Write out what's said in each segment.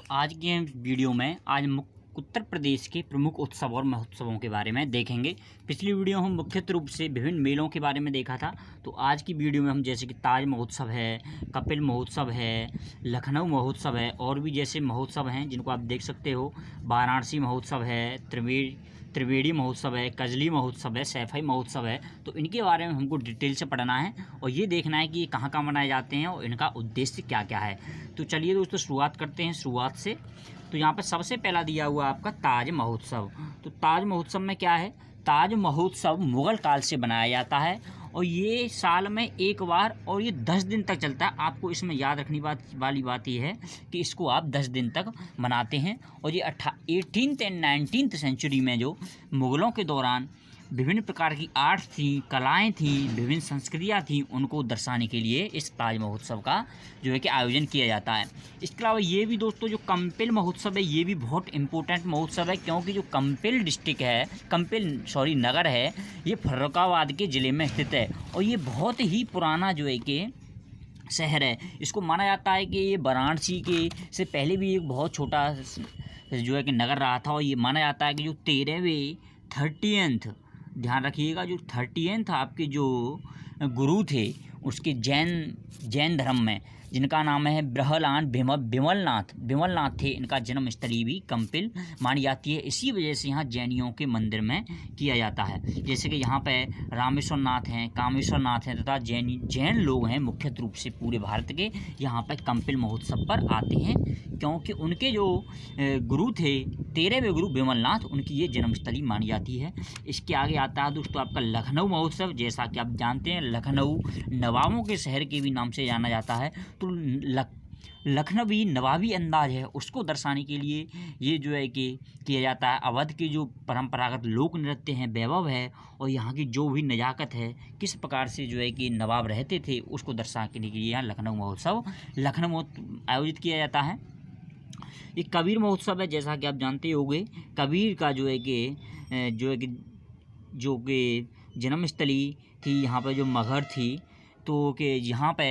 दोस्तों आज के वीडियो में आज उत्तर प्रदेश के प्रमुख उत्सव और महोत्सवों के बारे में देखेंगे। पिछली वीडियो हम मुख्य रूप से विभिन्न मेलों के बारे में देखा था, तो आज की वीडियो में हम जैसे कि ताज महोत्सव है, कपिल महोत्सव है, लखनऊ महोत्सव है और भी जैसे महोत्सव हैं जिनको आप देख सकते हो। वाराणसी महोत्सव है, त्रिवेणी महोत्सव है, कजली महोत्सव है, सैफई महोत्सव है। तो इनके बारे में हमको डिटेल से पढ़ना है और ये देखना है कि ये कहाँ कहाँ मनाए जाते हैं और इनका उद्देश्य क्या क्या है। तो चलिए दोस्तों शुरुआत करते हैं शुरुआत से। तो यहाँ पर सबसे पहला दिया हुआ आपका ताज महोत्सव। तो ताज महोत्सव में क्या है? ताज महोत्सव मुग़ल काल से बनाया जाता है और ये साल में एक बार और ये 10 दिन तक चलता है। आपको इसमें याद रखने वाली बात ये है कि इसको आप 10 दिन तक मनाते हैं और ये 18th एंड 19th सेंचुरी में जो मुग़लों के दौरान विभिन्न प्रकार की आर्ट्स थी, कलाएँ थीं, विभिन्न संस्कृतियाँ थीं, उनको दर्शाने के लिए इस ताज महोत्सव का जो है कि आयोजन किया जाता है। इसके अलावा ये भी दोस्तों जो कंपिल महोत्सव है ये भी बहुत इम्पोर्टेंट महोत्सव है, क्योंकि जो कंपिल नगर है ये फर्रुखाबाद के ज़िले में स्थित है और ये बहुत ही पुराना जो है कि शहर है। इसको माना जाता है कि ये वाराणसी के से पहले भी एक बहुत छोटा जो है कि नगर रहा था और ये माना जाता है कि जो 30th ध्यान रखिएगा, जो 30th आपके जो गुरु थे उसके जैन धर्म में जिनका नाम है ब्रहलान बिमलनाथ थे, इनका जन्म स्थली भी कंपिल मानी जाती है। इसी वजह से यहाँ जैनियों के मंदिर में किया जाता है। जैसे कि यहाँ पे रामेश्वर नाथ हैं, कामेश्वर नाथ हैं तथा जैन लोग हैं मुख्य रूप से पूरे भारत के, यहाँ पर कंपिल महोत्सव पर आते हैं, क्योंकि उनके जो गुरु थे 13वें गुरु बिमलनाथ, उनकी ये जन्मस्थली मानी जाती है। इसके आगे आता है दोस्तों आपका लखनऊ महोत्सव। जैसा कि आप जानते हैं लखनऊ नवाबों के शहर के भी नाम से जाना जाता है, तो लखनवी नवाबी अंदाज है उसको दर्शाने के लिए ये जो है कि किया जाता है। अवध के जो परंपरागत लोक नृत्य हैं, वैभव है और यहाँ की जो भी नज़ाकत है, किस प्रकार से जो है कि नवाब रहते थे, उसको दर्शाने के लिए यहाँ लखनऊ महोत्सव आयोजित किया जाता है। ये कबीर महोत्सव है, जैसा कि आप जानते होंगे कबीर का जो है कि जन्मस्थली थी यहाँ पर जो मगहर थी, तो कि यहाँ पे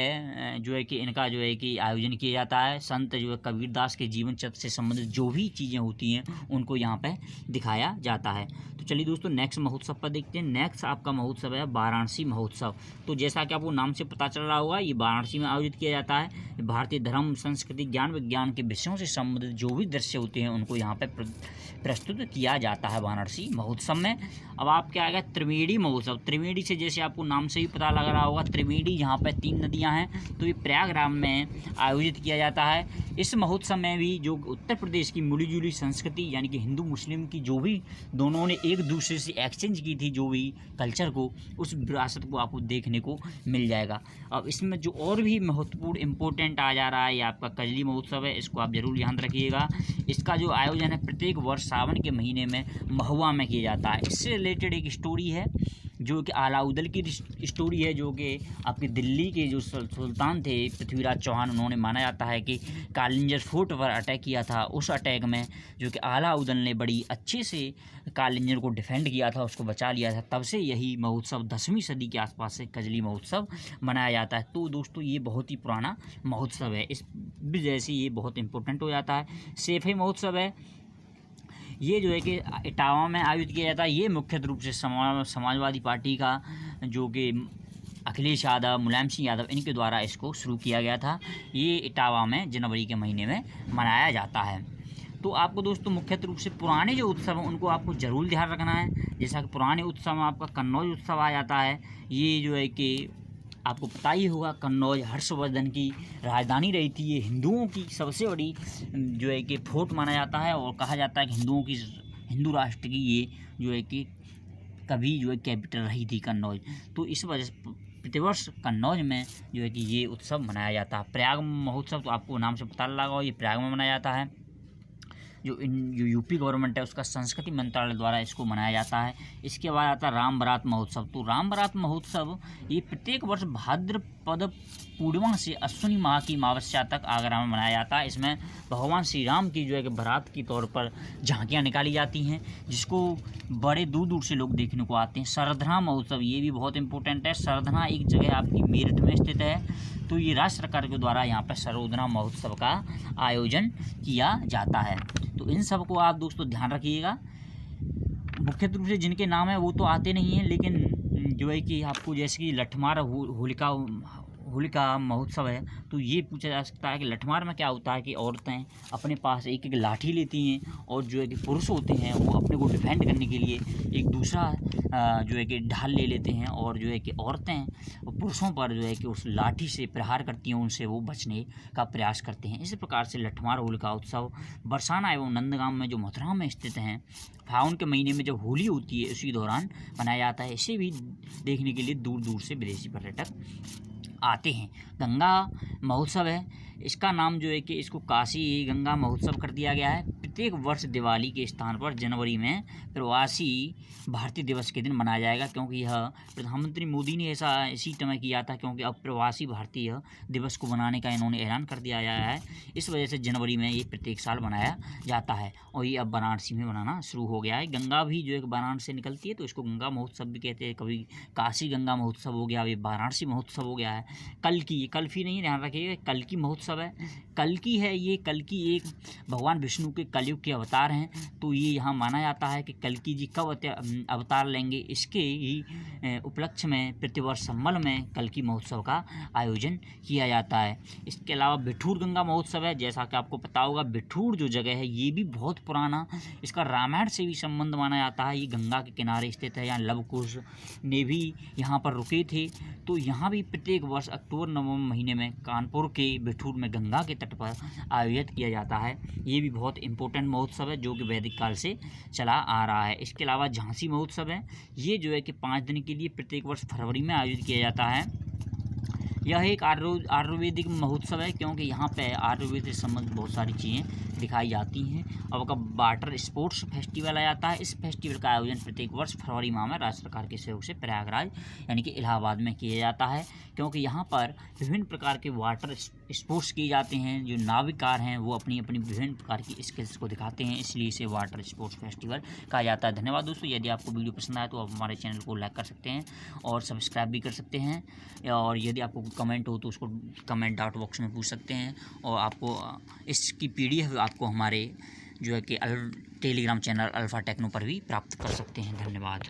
जो है कि इनका जो है कि आयोजन किया जाता है। संत जो है कबीरदास के जीवन चक्र से संबंधित जो भी चीज़ें होती हैं उनको यहाँ पे दिखाया जाता है। तो चलिए दोस्तों नेक्स्ट महोत्सव पर देखते हैं। नेक्स्ट आपका महोत्सव है वाराणसी महोत्सव। तो जैसा कि आपको नाम से पता चल रहा होगा ये वाराणसी में आयोजित किया जाता है। भारतीय धर्म, संस्कृति, ज्ञान विज्ञान के विषयों से संबंधित जो भी दृश्य होते हैं उनको यहाँ पर प्रस्तुत किया जाता है वाराणसी महोत्सव में। अब आपके आएगा त्रिवेणी महोत्सव। त्रिवेणी से जैसे आपको नाम से ही पता लग रहा होगा, त्रिवेणी यहाँ पर 3 नदियाँ हैं, तो ये प्रयागराज में आयोजित किया जाता है। इस महोत्सव में भी जो उत्तर प्रदेश की मिली जुली संस्कृति यानी कि हिंदू मुस्लिम की जो भी दोनों ने एक दूसरे से एक्सचेंज की थी जो भी कल्चर को, उस विरासत को आपको देखने को मिल जाएगा। अब इसमें जो और भी महत्वपूर्ण इम्पोर्टेंट आ जा रहा है ये आपका कजली महोत्सव है, इसको आप ज़रूर ध्यान रखिएगा। इसका जो आयोजन है प्रत्येक वर्ष सावन के महीने में महुआ में किया जाता है। इससे रिलेटेड एक स्टोरी है जो कि अलाउद्दीन की स्टोरी है, जो कि आपके दिल्ली के जो सुल्तान थे पृथ्वीराज चौहान, उन्होंने माना जाता है कि कालिंजर फोर्ट पर अटैक किया था। उस अटैक में जो कि अलाउद्दीन ने बड़ी अच्छे से कालिंजर को डिफेंड किया था, उसको बचा लिया था। तब से यही महोत्सव 10वीं सदी के आसपास से कजली महोत्सव मनाया जाता है। तो दोस्तों ये बहुत ही पुराना महोत्सव है, इस वजह से ये बहुत इंपॉर्टेंट हो जाता है। सैफई महोत्सव है, ये जो है कि इटावा में आयोजित किया जाता है। ये मुख्य रूप से समाजवादी पार्टी का जो कि अखिलेश यादव, मुलायम सिंह यादव, इनके द्वारा इसको शुरू किया गया था। ये इटावा में जनवरी के महीने में मनाया जाता है। तो आपको दोस्तों मुख्य रूप से पुराने जो उत्सव हैं उनको आपको ज़रूर ध्यान रखना है। जैसा कि पुराने उत्सव में आपका कन्नौज उत्सव आ जाता है। ये जो है कि आपको पता ही होगा कन्नौज हर्षवर्धन की राजधानी रही थी। ये हिंदुओं की सबसे बड़ी जो है कि फोर्ट माना जाता है और कहा जाता है कि हिंदू राष्ट्र की ये जो है कि कभी जो है कैपिटल रही थी कन्नौज। तो इस वजह से प्रतिवर्ष कन्नौज में जो है कि ये उत्सव मनाया जाता है। प्रयाग महोत्सव तो आपको नाम से पता लगा होगा, ये प्रयाग में मनाया जाता है। जो यूपी गवर्नमेंट है उसका संस्कृति मंत्रालय द्वारा इसको मनाया जाता है। इसके बाद आता है राम बारात महोत्सव। तो राम बारात महोत्सव ये प्रत्येक वर्ष भाद्र पद पूर्णिमा से अश्विनी माह की अमावस्या तक आगरा में मनाया जाता है। इसमें भगवान श्री राम की जो है कि बारात के तौर पर झांकियाँ निकाली जाती हैं, जिसको बड़े दूर दूर से लोग देखने को आते हैं। सरधना महोत्सव, ये भी बहुत इंपॉर्टेंट है। सरधना एक जगह आपकी मेरठ में स्थित है, तो ये राज्य सरकार के द्वारा यहाँ पर सरधना महोत्सव का आयोजन किया जाता है। तो इन सब को आप दोस्तों ध्यान रखिएगा। मुख्य रूप से जिनके नाम है वो तो आते नहीं हैं, लेकिन जो है कि आपको जैसे कि लठमार होलिका महोत्सव है, तो ये पूछा जा सकता है कि लठमार में क्या होता है कि औरतें अपने पास एक एक लाठी लेती हैं और जो है कि पुरुष होते हैं वो अपने को डिफेंड करने के लिए एक दूसरा जो है कि ढाल ले लेते हैं, और जो है कि औरतें पुरुषों पर जो है कि उस लाठी से प्रहार करती हैं, उनसे वो बचने का प्रयास करते हैं। इसी प्रकार से लठमार होलिका उत्सव बरसाना एवं नंदगांव में जो मथुरा में स्थित हैं, फागुन के महीने में जब होली होती है उसी दौरान मनाया जाता है। इसे भी देखने के लिए दूर दूर से विदेशी पर्यटक आते हैं। गंगा महोत्सव है, इसका नाम जो है कि इसको काशी गंगा महोत्सव कर दिया गया है। प्रत्येक वर्ष दिवाली के स्थान पर जनवरी में प्रवासी भारतीय दिवस के दिन मनाया जाएगा, क्योंकि यह प्रधानमंत्री मोदी ने ऐसा इसी समय किया था, क्योंकि अब प्रवासी भारतीय दिवस को मनाने का इन्होंने ऐलान कर दिया गया है। इस वजह से जनवरी में ये प्रत्येक साल मनाया जाता है, और ये अब वाराणसी में मनाना शुरू हो गया है। गंगा भी जो है वाराणसी से निकलती है, तो इसको गंगा महोत्सव भी कहते हैं। कभी काशी गंगा महोत्सव हो गया, अभी वाराणसी महोत्सव हो गया है। कल्की नहीं, ध्यान रखिएगा, कल्की महोत्सव है। कल्की है ये, कल्की एक भगवान विष्णु के कलयुग के अवतार हैं, तो ये यहाँ माना जाता है कि कल्की जी कब अवतार लेंगे, इसके ही उपलक्ष्य में प्रतिवर्ष संबल में कल्की महोत्सव का आयोजन किया जाता है। इसके अलावा बिठूर गंगा महोत्सव है। जैसा कि आपको पता होगा, बिठूर जो जगह है ये भी बहुत पुराना, इसका रामायण से भी संबंध माना जाता है। ये गंगा के किनारे स्थित है, यहाँ लव कुश ने भी यहाँ पर रुके थे। तो यहाँ भी प्रत्येक वर्ष अक्टूबर नवंबर महीने में कानपुर के बिठूर में गंगा के तट पर आयोजित किया जाता है। ये भी बहुत इंपॉर्टेंट महोत्सव है, जो कि वैदिक काल से चला आ रहा है। इसके अलावा झांसी महोत्सव है, ये जो है कि 5 दिन के लिए प्रत्येक वर्ष फरवरी में आयोजित किया जाता है। यह एक आयुर्वेदिक महोत्सव है, क्योंकि यहाँ पे आयुर्वेद से संबंधित बहुत सारी चीज़ें दिखाई जाती हैं। अब का वाटर स्पोर्ट्स फेस्टिवल आ जाता है। इस फेस्टिवल का आयोजन प्रत्येक वर्ष फरवरी माह में राज्य सरकार के सहयोग से प्रयागराज यानी कि इलाहाबाद में किया जाता है, क्योंकि यहाँ पर विभिन्न प्रकार के वाटर स्पोर्ट्स किए जाते हैं। जो नाविकार हैं वो अपनी अपनी विभिन्न प्रकार की स्किल्स को दिखाते हैं, इसलिए इसे वाटर स्पोर्ट्स फेस्टिवल कहा जाता है। धन्यवाद दोस्तों। यदि आपको वीडियो पसंद आए तो आप हमारे चैनल को लाइक कर सकते हैं और सब्सक्राइब भी कर सकते हैं, और यदि आपको कमेंट हो तो उसको कमेंट डॉट बॉक्स में पूछ सकते हैं। और आपको इसकी PDF आपको हमारे जो है कि टेलीग्राम चैनल अल्फ़ा टेक्नो पर भी प्राप्त कर सकते हैं। धन्यवाद।